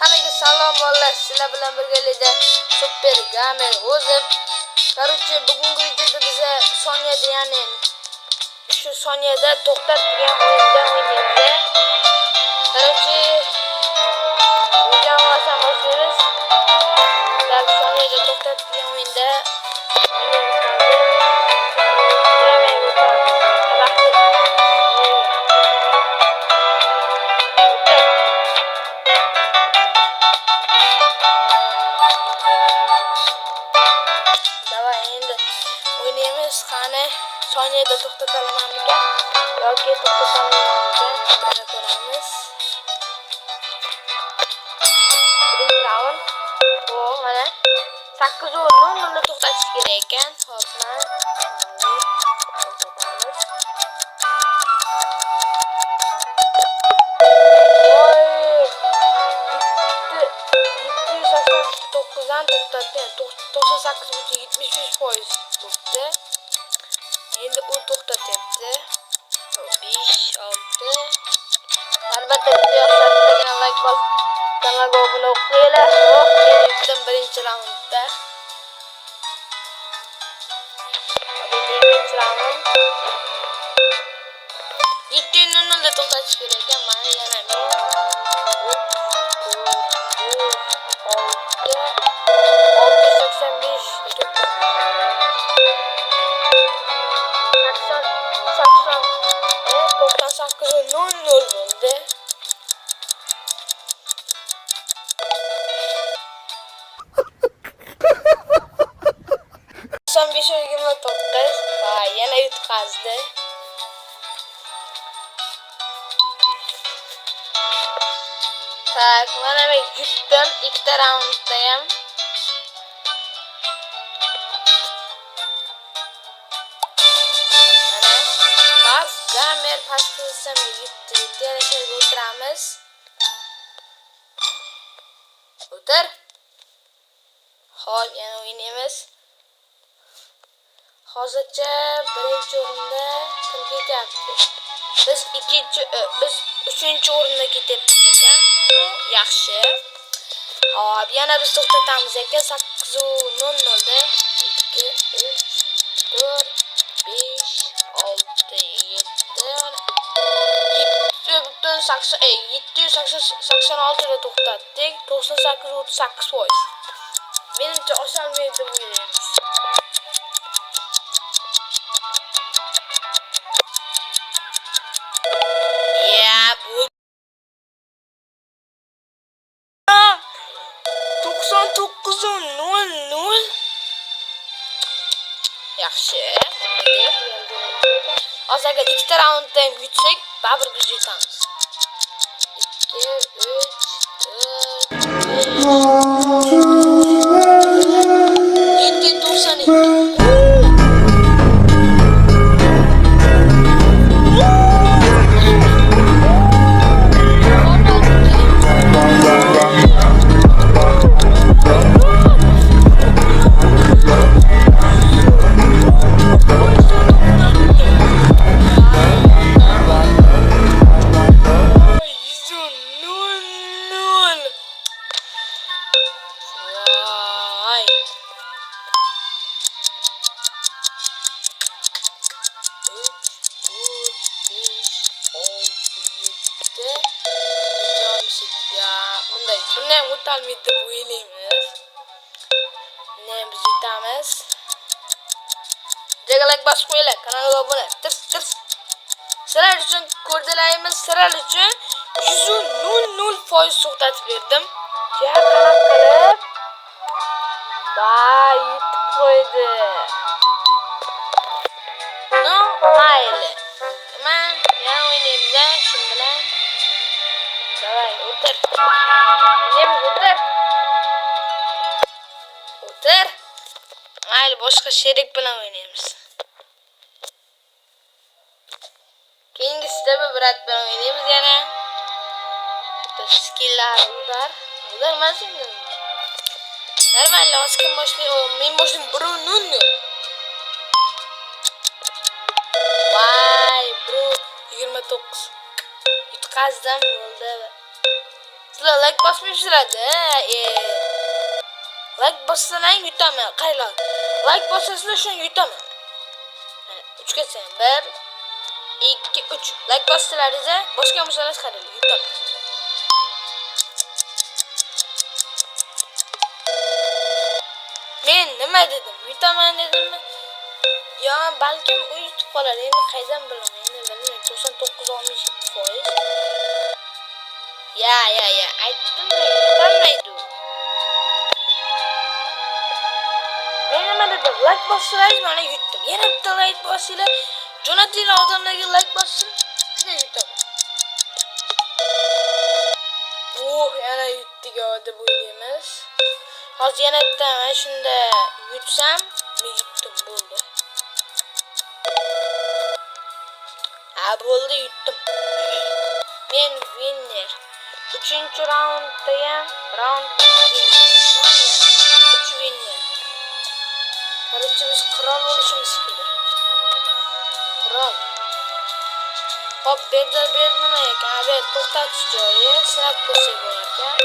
Hammaga salom bolalar, sizlar bilan birgalikda Super Gamer o'zib. Короче, bugungi videoda biza soniyada, ya'ni shu soniyada to'xtab turgan o'yinda o'ynaymiz. Короче, videoga boshlaymiz. Tak soniyada to'xtab turgan o'yinda o'ynaymiz. Qani soniyada to'xtatamamikan yoki to'xtatamamikan mana ko'ramiz. Birinchi raund. Xo'p, mana 8:00 to'xtatish kerak ekan. Xo'p, mana to'xtatamiz. Voy! 789 dan to'xtatdi. 98.75% bo'ldi. Endi u to'xtatyapti. 5 6. Albatta video yoqsa like bos, kanalga obuna bo'linglar. Xo'p, men yutdim birinchi raundda. Birinchi raund. 7:00 da to'xtatish kerak ekan. Mana yana men 685 98.00 bo'ldi. Son 5:29. Va yana yutqazdi. Tak, mana men yutdim ikkita raundda ham. Gamer pasqilsam yutdi. Yana o'tiramiz. O'tir. Xo'p, yana o'ynaymiz. Hozircha birinchi o'rinda kim ketyapti? Biz 3-chi o'rinda ketyapmiz ekan. Yaxshi. Xo'p, yana biz to'xtatamiz ekan 8:00 da. 2 3 4 5 6 786 da to'xtatdik. 98.38%. Menimcha osonmaydi deb o'ylaymiz. Bu 99.00. Yaxshi. Hozirga ikkita raundda ham yutsak, baribir biz yutamiz. 2 3 4 792. Bunday o'talmaydi deb o'ylaymiz. Ne biz yutamiz. Like bosib qo'yinglar, kanalga obuna. Tirs. Sizlar uchun ko'rdilarimiz, sizlar uchun 100% to'xtatib berdim. Ja, qanaqa qilib? Voy, yutib qo'ydi. No, mayli. Men yana o'ynaymiz, shu bilan. Davay, o'tir. O'ynaymiz, o'tir. Mayli, boshqa sherik bilan o'ynaymiz. Keyingisida brat bilan o'ynaymiz yana. Skilllar udarmas endi. Normal, kim boshlaydi? Men boshlayman 1-0. Vay, bro, 29. Yutqazdim bo'ldi. Sizlar like bosmaysizlar-da. Like bossalar yutaman. Qaranglar. Like bossasizlar shuni yutaman. 3 ga sen 1 2 3 like bossalaringiz boshqa bo'lsangiz qaranglar yutaman. Men nima dedim? Yutaman dedimmi? Ya balkim u yutib qolar. Endi qaydan bilaman? Endi bilmayman. 99.67%. Ya. Aytdim-mi? Yutolmaydi. Men nima dedim? Like bossalaringiz mana yutdim. Yana bitta like bossinglar. Jo'natinglar odamlarga like bossin. Shunday yutaman. Yana yutdik deb o'ylaymiz. Hozir yana bitta mana shunda yutsam, men yutdim bo'ldi. Bo'ldi yutdim. Men winner. 3-raundda ham round winner. 3 winner. Qarchi biz qirol bo'lishimiz kerak. Qirol. Hop, berdi nima ekan? Ber, to'xtatish joyi, sinab ko'rsak bo'lar ekan.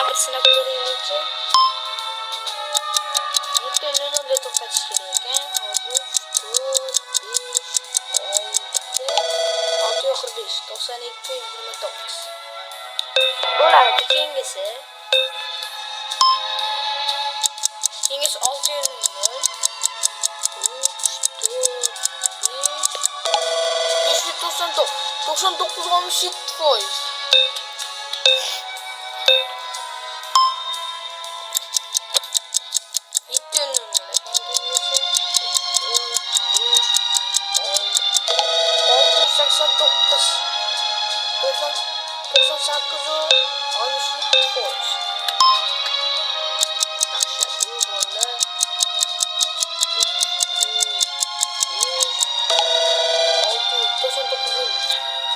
Bir sinab ko'raylik-chi. Bitta nolda to'xtatish kerak ekan. Hop, 3 4 5 6 6 92 29. Bo'ladi, keyingisi 6 0 99.67%.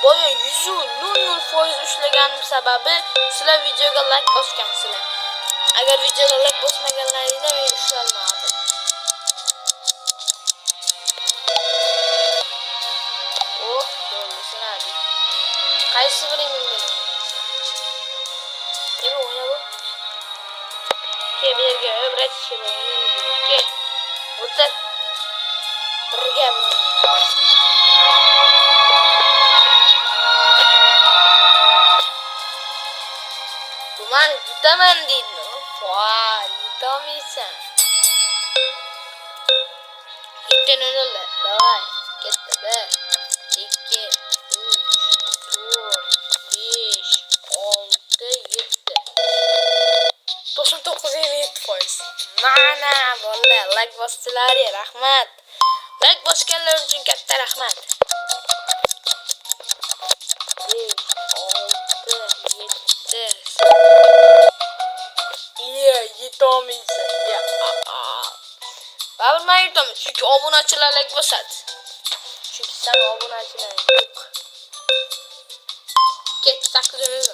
Boya 100% ushlaganim sababi sizlar videoga like bosgansizlar. Agar videoga like bosmaganlaringizda men ushlolmadim. Bo'ldi, sinadi. Qaysi biring bilmayman. Nima o'yna bu? Ke berga o'bratish o'ynaymiz. Ke. O'tir. Birga Man yutaman deydi. Voy, yutamaysan. Bitta nollar. Davay, ketdi. 1 2 3 4 5 6 7 99.7%. Mana, vallahi like bosdilar, rahmat. Like bosganlar uchun katta rahmat. 5 6 7 yutamaysan. Baribir men yutaman. Chunki obunachilar like bosadi. Chunki sen obunachilar yo'q. Ket 8 1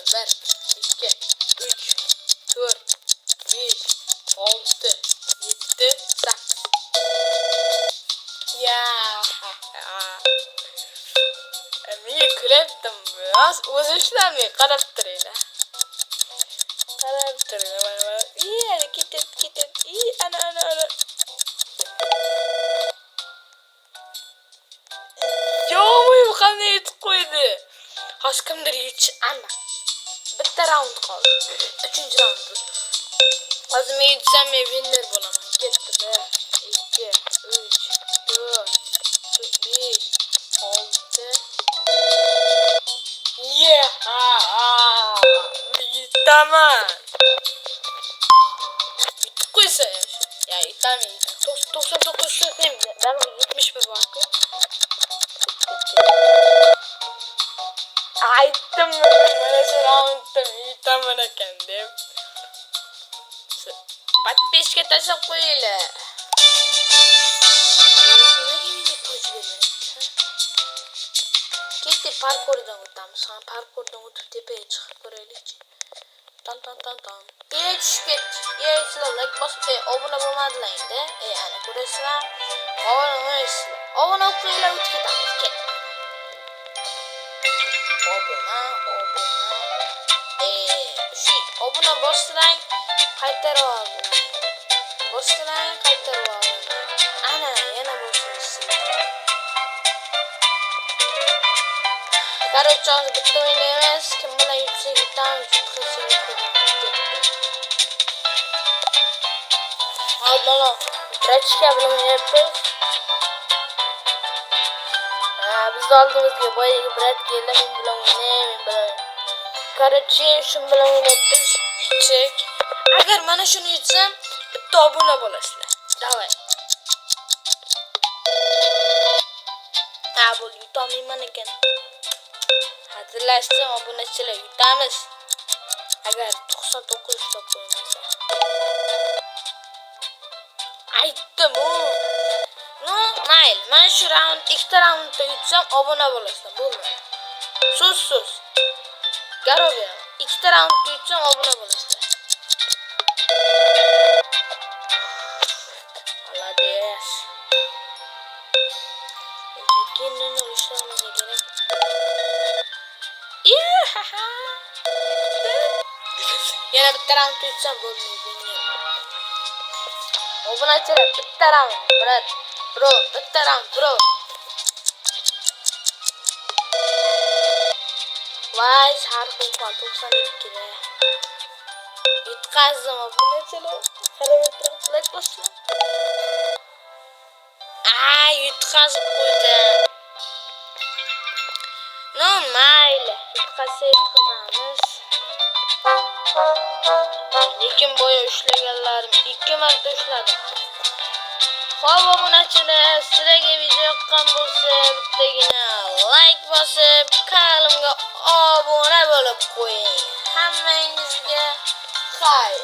2 3 4 5 6 7 8. Ya. Men kulyaptim. O'zi ishlamay qarab turinglar. Qarab turinglar. Ketet. Ana. Yo'q, bu qanday yutib qo'ydi? Hozir kimdir yutishi aniq. Bitta raund qoldi. 3-raund bu. Hozir men yutsam men winner bo'laman. Ketdi. 1 2 3 4 5 6 yutaman. Yutib qo'ysa ya yutaman. 99 ben 71 vakti. Aytdim mana shu raundda yutaman ekan deb. Подписчика tashlab qo'yinglar. Ketdi parkurdan o'tamiz. Parkurdan o'tib tepaga chiqib ko'raylik. Tan. Tushib ketdi. Sizlar like bosib, obuna bo'lmadilar endi. Ana ko'rasizlar. Obuna qilinglar, o'tib ketamiz. Ket. Obuna. obuna bostirang, qaytarib oldim. Bostirang, qaytarib oldim. Ana, yana bostirishsin. Короче, hozir bitta o'ynaymiz. Kim bilan yutsak yutamiz, yutqazsak yutqazamiz. Hop, mana Brachka bilan o'ynayapmiz. Biz oldimizga boyagi brat keldi, men bilan o'ynayman. Короче, shu bilan o'ynayapmiz. Yutsak. Agar mana shuni yutsam, bitta obuna bo'lasizlar. Davay. Bu yutolmayman ekan. Hazırlaşsam obunachilar yutamiz. Agar 99 ushlab qo'ymasa. Aytdim u. No, mayl. Men shu raund, ikkita raundda yutsam obuna bo'lasizlar. Bo'lmaydi. So'z. Garov beraman. Ikkita raundda yutsam obuna bo'lasizlar. Молодец. Ikkinchini ushlamasa kerak. Yana bitta raund yutsam bo'lmaydi. Obunachilar bitta round, bro, bitta round, bro. Vay, sarxil qol 92 da. Yutqazdim obunachilar. Qarab o'tirib, boshla. Yutqazib qo'ydim. No, mayli. Yutqazamiz. Lekin boya ushlaganlarim 2 marta ushladim. Xo'p, obunachilar, sizlarga video yoqqan bo'lsa, bittagina like bosib, kanalimga obuna bo'lib qo'ying. Hammangizga xayr.